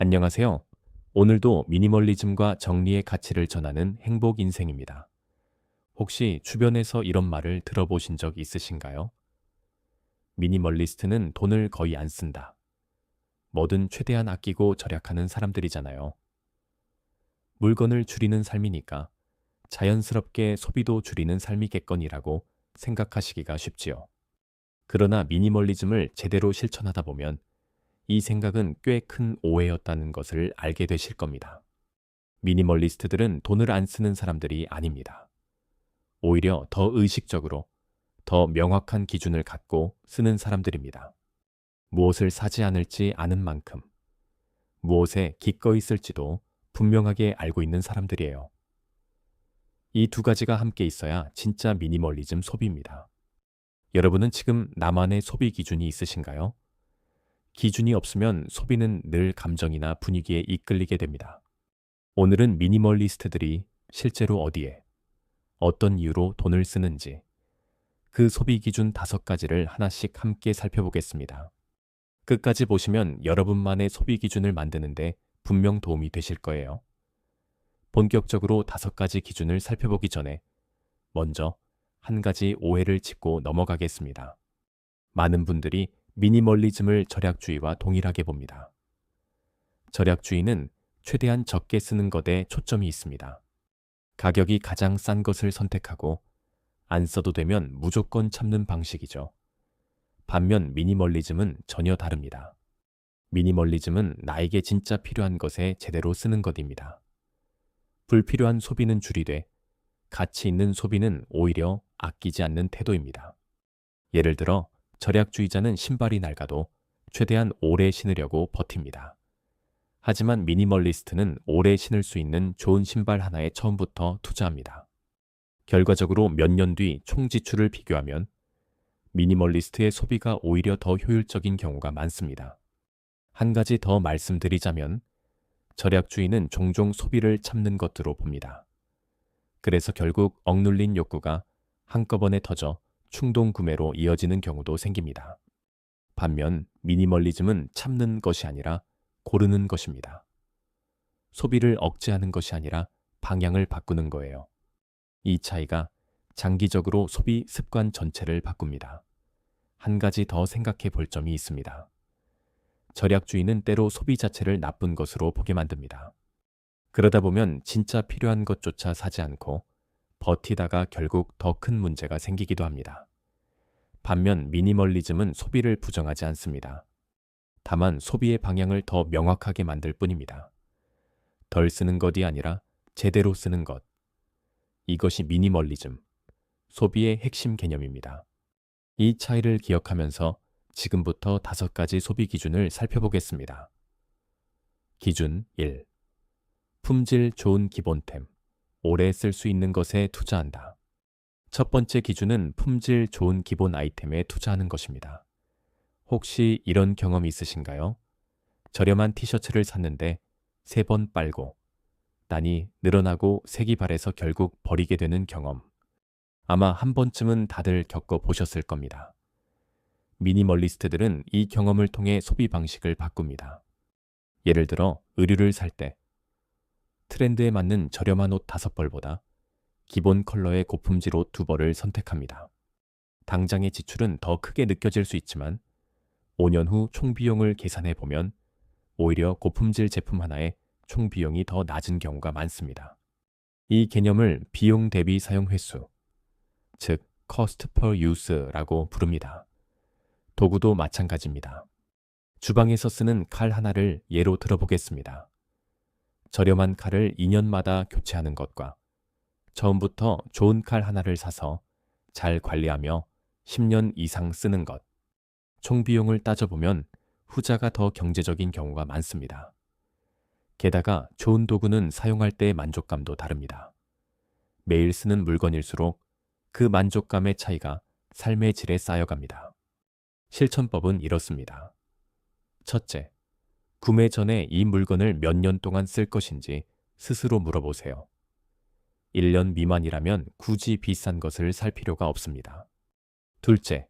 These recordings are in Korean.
안녕하세요. 오늘도 미니멀리즘과 정리의 가치를 전하는 행복 인생입니다. 혹시 주변에서 이런 말을 들어보신 적 있으신가요? 미니멀리스트는 돈을 거의 안 쓴다. 뭐든 최대한 아끼고 절약하는 사람들이잖아요. 물건을 줄이는 삶이니까 자연스럽게 소비도 줄이는 삶이겠거니라고 생각하시기가 쉽지요. 그러나 미니멀리즘을 제대로 실천하다 보면 이 생각은 꽤 큰 오해였다는 것을 알게 되실 겁니다. 미니멀리스트들은 돈을 안 쓰는 사람들이 아닙니다. 오히려 더 의식적으로, 더 명확한 기준을 갖고 쓰는 사람들입니다. 무엇을 사지 않을지 아는 만큼, 무엇에 기꺼이 쓸지도 분명하게 알고 있는 사람들이에요. 이 두 가지가 함께 있어야 진짜 미니멀리즘 소비입니다. 여러분은 지금 나만의 소비 기준이 있으신가요? 기준이 없으면 소비는 늘 감정이나 분위기에 이끌리게 됩니다. 오늘은 미니멀리스트들이 실제로 어디에, 어떤 이유로 돈을 쓰는지, 그 소비 기준 5가지를 하나씩 함께 살펴보겠습니다. 끝까지 보시면 여러분만의 소비 기준을 만드는데 분명 도움이 되실 거예요. 본격적으로 5가지 기준을 살펴보기 전에 먼저 한 가지 오해를 짚고 넘어가겠습니다. 많은 분들이 미니멀리즘을 절약주의와 동일하게 봅니다. 절약주의는 최대한 적게 쓰는 것에 초점이 있습니다. 가격이 가장 싼 것을 선택하고 안 써도 되면 무조건 참는 방식이죠. 반면 미니멀리즘은 전혀 다릅니다. 미니멀리즘은 나에게 진짜 필요한 것에 제대로 쓰는 것입니다. 불필요한 소비는 줄이되 가치 있는 소비는 오히려 아끼지 않는 태도입니다. 예를 들어 절약주의자는 신발이 낡아도 최대한 오래 신으려고 버팁니다. 하지만 미니멀리스트는 오래 신을 수 있는 좋은 신발 하나에 처음부터 투자합니다. 결과적으로 몇 년 뒤 총 지출을 비교하면 미니멀리스트의 소비가 오히려 더 효율적인 경우가 많습니다. 한 가지 더 말씀드리자면 절약주의는 종종 소비를 참는 것으로 봅니다. 그래서 결국 억눌린 욕구가 한꺼번에 터져 충동 구매로 이어지는 경우도 생깁니다. 반면 미니멀리즘은 참는 것이 아니라 고르는 것입니다. 소비를 억제하는 것이 아니라 방향을 바꾸는 거예요. 이 차이가 장기적으로 소비 습관 전체를 바꿉니다. 한 가지 더 생각해 볼 점이 있습니다. 절약주의는 때로 소비 자체를 나쁜 것으로 보게 만듭니다. 그러다 보면 진짜 필요한 것조차 사지 않고 버티다가 결국 더 큰 문제가 생기기도 합니다. 반면 미니멀리즘은 소비를 부정하지 않습니다. 다만 소비의 방향을 더 명확하게 만들 뿐입니다. 덜 쓰는 것이 아니라 제대로 쓰는 것. 이것이 미니멀리즘, 소비의 핵심 개념입니다. 이 차이를 기억하면서 지금부터 5가지 소비 기준을 살펴보겠습니다. 기준 1. 품질 좋은 기본템, 오래 쓸 수 있는 것에 투자한다. 첫 번째 기준은 품질 좋은 기본 아이템에 투자하는 것입니다. 혹시 이런 경험 있으신가요? 저렴한 티셔츠를 샀는데 3번 빨고, 땀이 늘어나고 색이 바래서 결국 버리게 되는 경험. 아마 한 번쯤은 다들 겪어보셨을 겁니다. 미니멀리스트들은 이 경험을 통해 소비 방식을 바꿉니다. 예를 들어 의류를 살 때 트렌드에 맞는 저렴한 옷 5벌보다 기본 컬러의 고품질 옷 2벌을 선택합니다. 당장의 지출은 더 크게 느껴질 수 있지만 5년 후 총 비용을 계산해 보면 오히려 고품질 제품 하나에 총 비용이 더 낮은 경우가 많습니다. 이 개념을 비용 대비 사용 횟수, 즉 cost per use라고 부릅니다. 도구도 마찬가지입니다. 주방에서 쓰는 칼 하나를 예로 들어보겠습니다. 저렴한 칼을 2년마다 교체하는 것과 처음부터 좋은 칼 하나를 사서 잘 관리하며 10년 이상 쓰는 것. 총 비용을 따져보면 후자가 더 경제적인 경우가 많습니다. 게다가 좋은 도구는 사용할 때의 만족감도 다릅니다. 매일 쓰는 물건일수록 그 만족감의 차이가 삶의 질에 쌓여갑니다. 실천법은 이렇습니다. 첫째, 구매 전에 이 물건을 몇 년 동안 쓸 것인지 스스로 물어보세요. 1년 미만이라면 굳이 비싼 것을 살 필요가 없습니다. 둘째,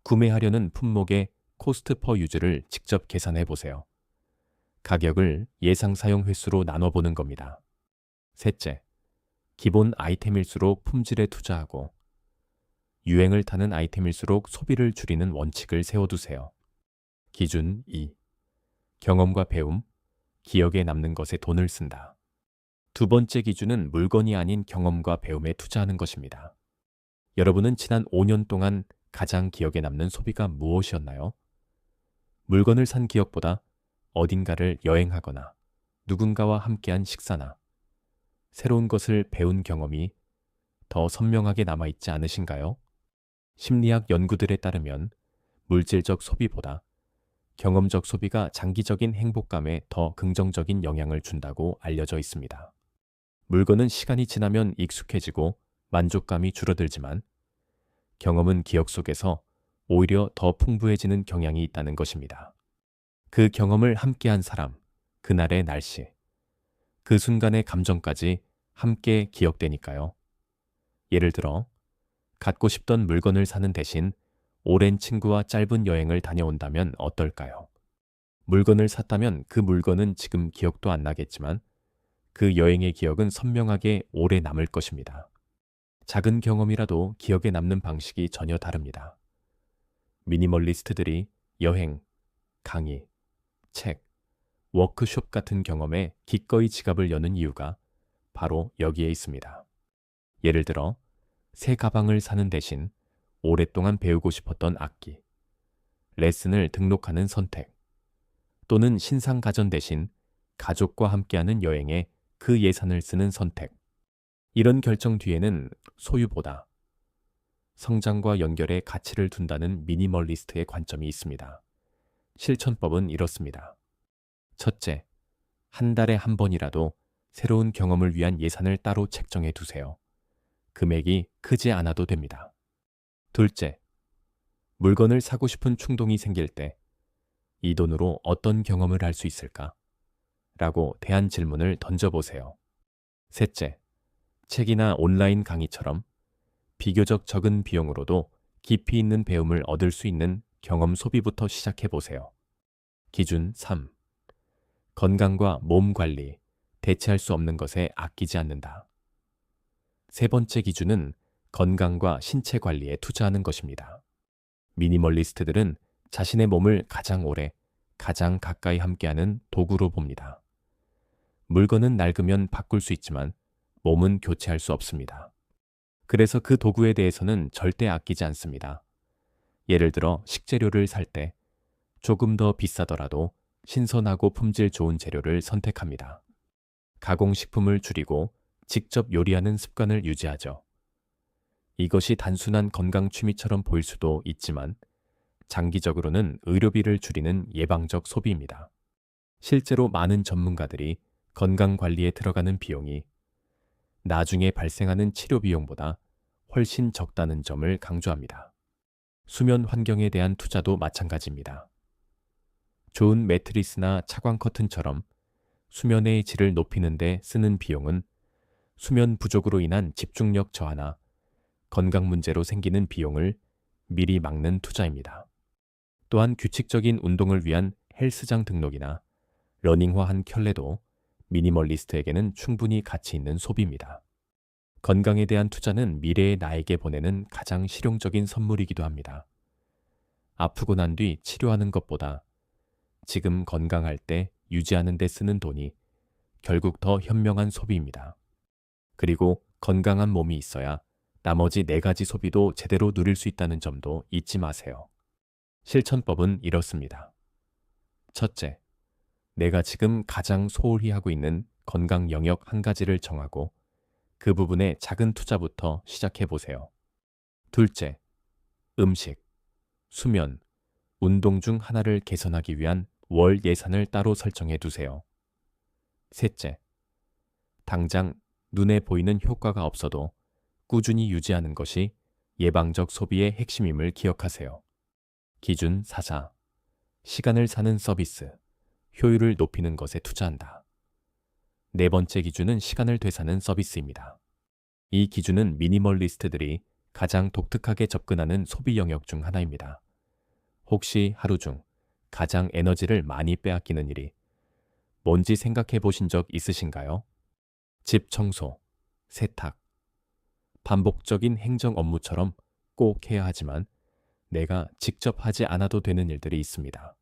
구매하려는 품목의 코스트 퍼 유즈를 직접 계산해 보세요. 가격을 예상 사용 횟수로 나눠보는 겁니다. 셋째, 기본 아이템일수록 품질에 투자하고 유행을 타는 아이템일수록 소비를 줄이는 원칙을 세워두세요. 기준 2. 경험과 배움, 기억에 남는 것에 돈을 쓴다. 두 번째 기준은 물건이 아닌 경험과 배움에 투자하는 것입니다. 여러분은 지난 5년 동안 가장 기억에 남는 소비가 무엇이었나요? 물건을 산 기억보다 어딘가를 여행하거나 누군가와 함께한 식사나 새로운 것을 배운 경험이 더 선명하게 남아있지 않으신가요? 심리학 연구들에 따르면 물질적 소비보다 경험적 소비가 장기적인 행복감에 더 긍정적인 영향을 준다고 알려져 있습니다. 물건은 시간이 지나면 익숙해지고 만족감이 줄어들지만 경험은 기억 속에서 오히려 더 풍부해지는 경향이 있다는 것입니다. 그 경험을 함께한 사람, 그날의 날씨, 그 순간의 감정까지 함께 기억되니까요. 예를 들어, 갖고 싶던 물건을 사는 대신 오랜 친구와 짧은 여행을 다녀온다면 어떨까요? 물건을 샀다면 그 물건은 지금 기억도 안 나겠지만 그 여행의 기억은 선명하게 오래 남을 것입니다. 작은 경험이라도 기억에 남는 방식이 전혀 다릅니다. 미니멀리스트들이 여행, 강의, 책, 워크숍 같은 경험에 기꺼이 지갑을 여는 이유가 바로 여기에 있습니다. 예를 들어, 새 가방을 사는 대신 오랫동안 배우고 싶었던 악기, 레슨을 등록하는 선택, 또는 신상 가전 대신 가족과 함께하는 여행에 그 예산을 쓰는 선택. 이런 결정 뒤에는 소유보다 성장과 연결에 가치를 둔다는 미니멀리스트의 관점이 있습니다. 실천법은 이렇습니다. 첫째, 한 달에 한 번이라도 새로운 경험을 위한 예산을 따로 책정해 두세요. 금액이 크지 않아도 됩니다. 둘째, 물건을 사고 싶은 충동이 생길 때 이 돈으로 어떤 경험을 할 수 있을까? 라고 대한 질문을 던져보세요. 셋째, 책이나 온라인 강의처럼 비교적 적은 비용으로도 깊이 있는 배움을 얻을 수 있는 경험 소비부터 시작해 보세요. 기준 3. 건강과 몸 관리, 대체할 수 없는 것에 아끼지 않는다. 세 번째 기준은 건강과 신체 관리에 투자하는 것입니다. 미니멀리스트들은 자신의 몸을 가장 오래, 가장 가까이 함께하는 도구로 봅니다. 물건은 낡으면 바꿀 수 있지만 몸은 교체할 수 없습니다. 그래서 그 도구에 대해서는 절대 아끼지 않습니다. 예를 들어 식재료를 살 때 조금 더 비싸더라도 신선하고 품질 좋은 재료를 선택합니다. 가공식품을 줄이고 직접 요리하는 습관을 유지하죠. 이것이 단순한 건강 취미처럼 보일 수도 있지만 장기적으로는 의료비를 줄이는 예방적 소비입니다. 실제로 많은 전문가들이 건강 관리에 들어가는 비용이 나중에 발생하는 치료 비용보다 훨씬 적다는 점을 강조합니다. 수면 환경에 대한 투자도 마찬가지입니다. 좋은 매트리스나 차광 커튼처럼 수면의 질을 높이는 데 쓰는 비용은 수면 부족으로 인한 집중력 저하나 건강 문제로 생기는 비용을 미리 막는 투자입니다. 또한 규칙적인 운동을 위한 헬스장 등록이나 러닝화 한 켤레도 미니멀리스트에게는 충분히 가치 있는 소비입니다. 건강에 대한 투자는 미래의 나에게 보내는 가장 실용적인 선물이기도 합니다. 아프고 난 뒤 치료하는 것보다 지금 건강할 때 유지하는 데 쓰는 돈이 결국 더 현명한 소비입니다. 그리고 건강한 몸이 있어야 나머지 4가지 소비도 제대로 누릴 수 있다는 점도 잊지 마세요. 실천법은 이렇습니다. 첫째, 내가 지금 가장 소홀히 하고 있는 건강 영역 한 가지를 정하고 그 부분에 작은 투자부터 시작해 보세요. 둘째, 음식, 수면, 운동 중 하나를 개선하기 위한 월 예산을 따로 설정해 두세요. 셋째, 당장 눈에 보이는 효과가 없어도 꾸준히 유지하는 것이 예방적 소비의 핵심임을 기억하세요. 기준 4사. 시간을 사는 서비스, 효율을 높이는 것에 투자한다. 네 번째 기준은 시간을 되사는 서비스입니다. 이 기준은 미니멀리스트들이 가장 독특하게 접근하는 소비 영역 중 하나입니다. 혹시 하루 중 가장 에너지를 많이 빼앗기는 일이 뭔지 생각해 보신 적 있으신가요? 집 청소, 세탁, 반복적인 행정 업무처럼 꼭 해야 하지만 내가 직접 하지 않아도 되는 일들이 있습니다.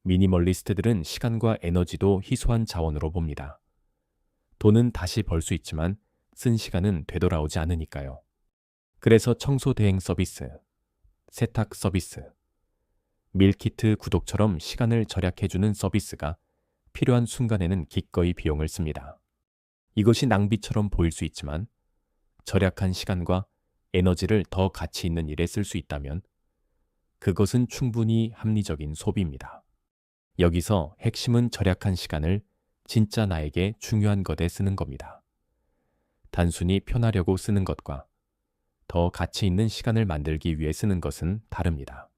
미니멀리스트들은 시간과 에너지도 희소한 자원으로 봅니다. 돈은 다시 벌 수 있지만 쓴 시간은 되돌아오지 않으니까요. 그래서 청소 대행 서비스, 세탁 서비스, 밀키트 구독처럼 시간을 절약해주는 서비스가 필요한 순간에는 기꺼이 비용을 씁니다. 이것이 낭비처럼 보일 수 있지만 절약한 시간과 에너지를 더 가치 있는 일에 쓸 수 있다면 그것은 충분히 합리적인 소비입니다. 여기서 핵심은 절약한 시간을 진짜 나에게 중요한 것에 쓰는 겁니다. 단순히 편하려고 쓰는 것과 더 가치 있는 시간을 만들기 위해 쓰는 것은 다릅니다.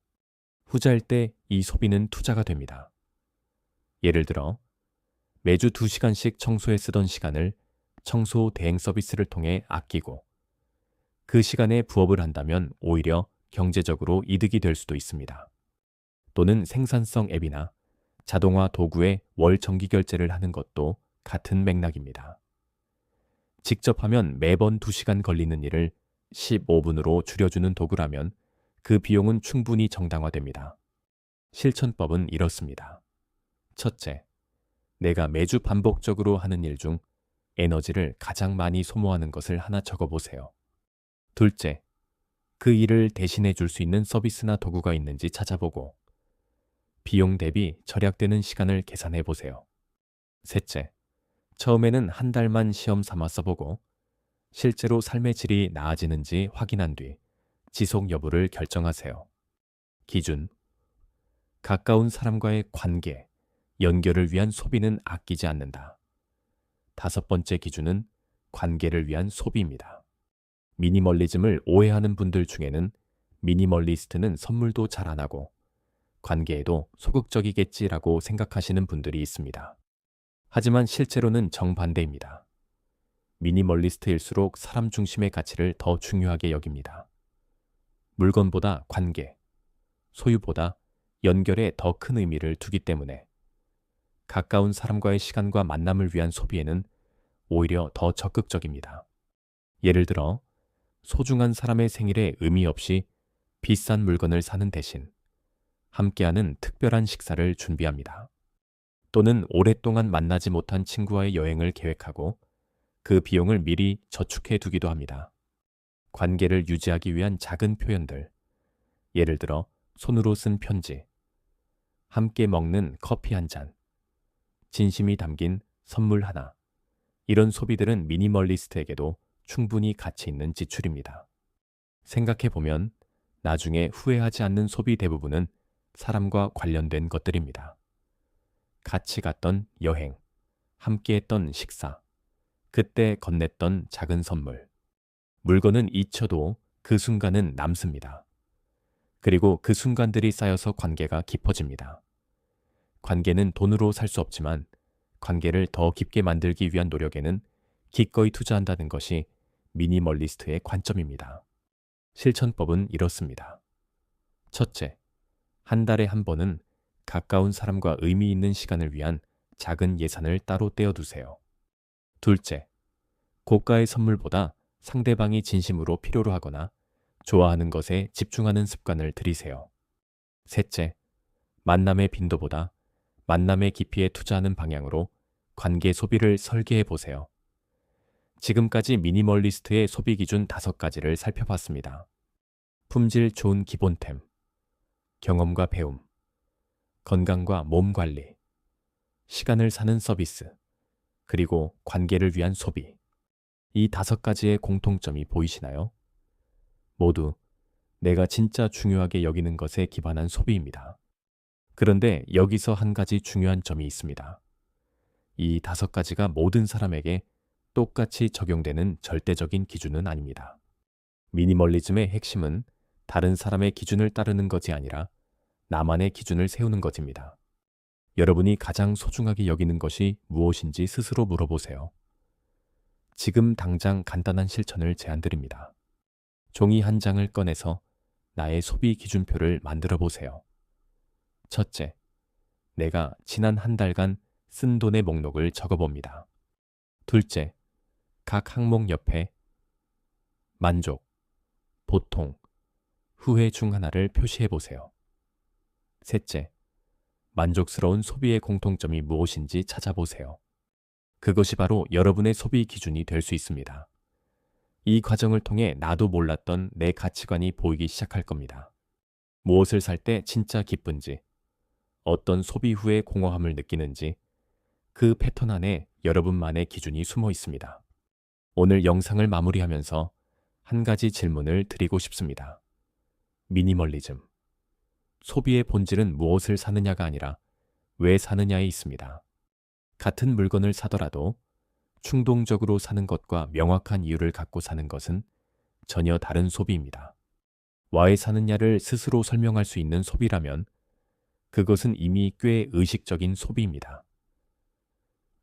후자일 때 이 소비는 투자가 됩니다. 예를 들어 매주 2시간씩 청소에 쓰던 시간을 청소 대행 서비스를 통해 아끼고 그 시간에 부업을 한다면 오히려 경제적으로 이득이 될 수도 있습니다. 또는 생산성 앱이나 자동화 도구에 월 정기 결제를 하는 것도 같은 맥락입니다. 직접 하면 매번 2시간 걸리는 일을 15분으로 줄여주는 도구라면 그 비용은 충분히 정당화됩니다. 실천법은 이렇습니다. 첫째, 내가 매주 반복적으로 하는 일 중 에너지를 가장 많이 소모하는 것을 하나 적어보세요. 둘째, 그 일을 대신해 줄 수 있는 서비스나 도구가 있는지 찾아보고 비용 대비 절약되는 시간을 계산해 보세요. 셋째, 처음에는 한 달만 시험 삼아 써보고 실제로 삶의 질이 나아지는지 확인한 뒤 지속 여부를 결정하세요. 기준, 가까운 사람과의 관계, 연결을 위한 소비는 아끼지 않는다. 5번째 기준은 관계를 위한 소비입니다. 미니멀리즘을 오해하는 분들 중에는 미니멀리스트는 선물도 잘 안 하고 관계에도 소극적이겠지라고 생각하시는 분들이 있습니다. 하지만 실제로는 정반대입니다. 미니멀리스트일수록 사람 중심의 가치를 더 중요하게 여깁니다. 물건보다 관계, 소유보다 연결에 더 큰 의미를 두기 때문에 가까운 사람과의 시간과 만남을 위한 소비에는 오히려 더 적극적입니다. 예를 들어 소중한 사람의 생일에 의미 없이 비싼 물건을 사는 대신 함께하는 특별한 식사를 준비합니다. 또는 오랫동안 만나지 못한 친구와의 여행을 계획하고 그 비용을 미리 저축해 두기도 합니다. 관계를 유지하기 위한 작은 표현들, 예를 들어 손으로 쓴 편지, 함께 먹는 커피 한 잔, 진심이 담긴 선물 하나, 이런 소비들은 미니멀리스트에게도 충분히 가치 있는 지출입니다. 생각해보면 나중에 후회하지 않는 소비 대부분은 사람과 관련된 것들입니다. 같이 갔던 여행, 함께했던 식사, 그때 건넸던 작은 선물. 물건은 잊혀도 그 순간은 남습니다. 그리고 그 순간들이 쌓여서 관계가 깊어집니다. 관계는 돈으로 살 수 없지만 관계를 더 깊게 만들기 위한 노력에는 기꺼이 투자한다는 것이 미니멀리스트의 관점입니다. 실천법은 이렇습니다. 첫째, 한 달에 한 번은 가까운 사람과 의미 있는 시간을 위한 작은 예산을 따로 떼어두세요. 둘째, 고가의 선물보다 상대방이 진심으로 필요로 하거나 좋아하는 것에 집중하는 습관을 들이세요. 셋째, 만남의 빈도보다 만남의 깊이에 투자하는 방향으로 관계 소비를 설계해 보세요. 지금까지 미니멀리스트의 소비 기준 5가지를 살펴봤습니다. 품질 좋은 기본템, 경험과 배움, 건강과 몸 관리, 시간을 사는 서비스, 그리고 관계를 위한 소비. 이 5가지의 공통점이 보이시나요? 모두 내가 진짜 중요하게 여기는 것에 기반한 소비입니다. 그런데 여기서 한 가지 중요한 점이 있습니다. 이 5가지가 모든 사람에게 똑같이 적용되는 절대적인 기준은 아닙니다. 미니멀리즘의 핵심은 다른 사람의 기준을 따르는 것이 아니라 나만의 기준을 세우는 것입니다. 여러분이 가장 소중하게 여기는 것이 무엇인지 스스로 물어보세요. 지금 당장 간단한 실천을 제안드립니다. 종이 한 장을 꺼내서 나의 소비 기준표를 만들어 보세요. 첫째, 내가 지난 한 달간 쓴 돈의 목록을 적어봅니다. 둘째, 각 항목 옆에 만족, 보통, 후회 중 하나를 표시해 보세요. 셋째, 만족스러운 소비의 공통점이 무엇인지 찾아보세요. 그것이 바로 여러분의 소비 기준이 될 수 있습니다. 이 과정을 통해 나도 몰랐던 내 가치관이 보이기 시작할 겁니다. 무엇을 살 때 진짜 기쁜지, 어떤 소비 후에 공허함을 느끼는지, 그 패턴 안에 여러분만의 기준이 숨어 있습니다. 오늘 영상을 마무리하면서 한 가지 질문을 드리고 싶습니다. 미니멀리즘. 소비의 본질은 무엇을 사느냐가 아니라 왜 사느냐에 있습니다. 같은 물건을 사더라도 충동적으로 사는 것과 명확한 이유를 갖고 사는 것은 전혀 다른 소비입니다. 왜 사느냐를 스스로 설명할 수 있는 소비라면 그것은 이미 꽤 의식적인 소비입니다.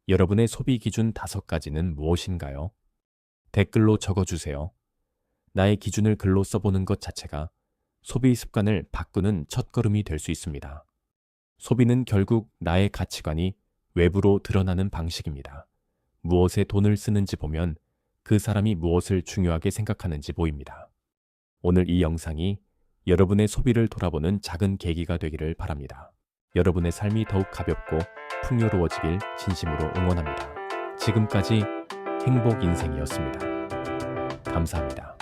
여러분의 소비 기준 5가지는 무엇인가요? 댓글로 적어주세요. 나의 기준을 글로 써보는 것 자체가 소비 습관을 바꾸는 첫걸음이 될 수 있습니다. 소비는 결국 나의 가치관이 외부로 드러나는 방식입니다. 무엇에 돈을 쓰는지 보면 그 사람이 무엇을 중요하게 생각하는지 보입니다. 오늘 이 영상이 여러분의 소비를 돌아보는 작은 계기가 되기를 바랍니다. 여러분의 삶이 더욱 가볍고 풍요로워지길 진심으로 응원합니다. 지금까지 행복 인생이었습니다. 감사합니다.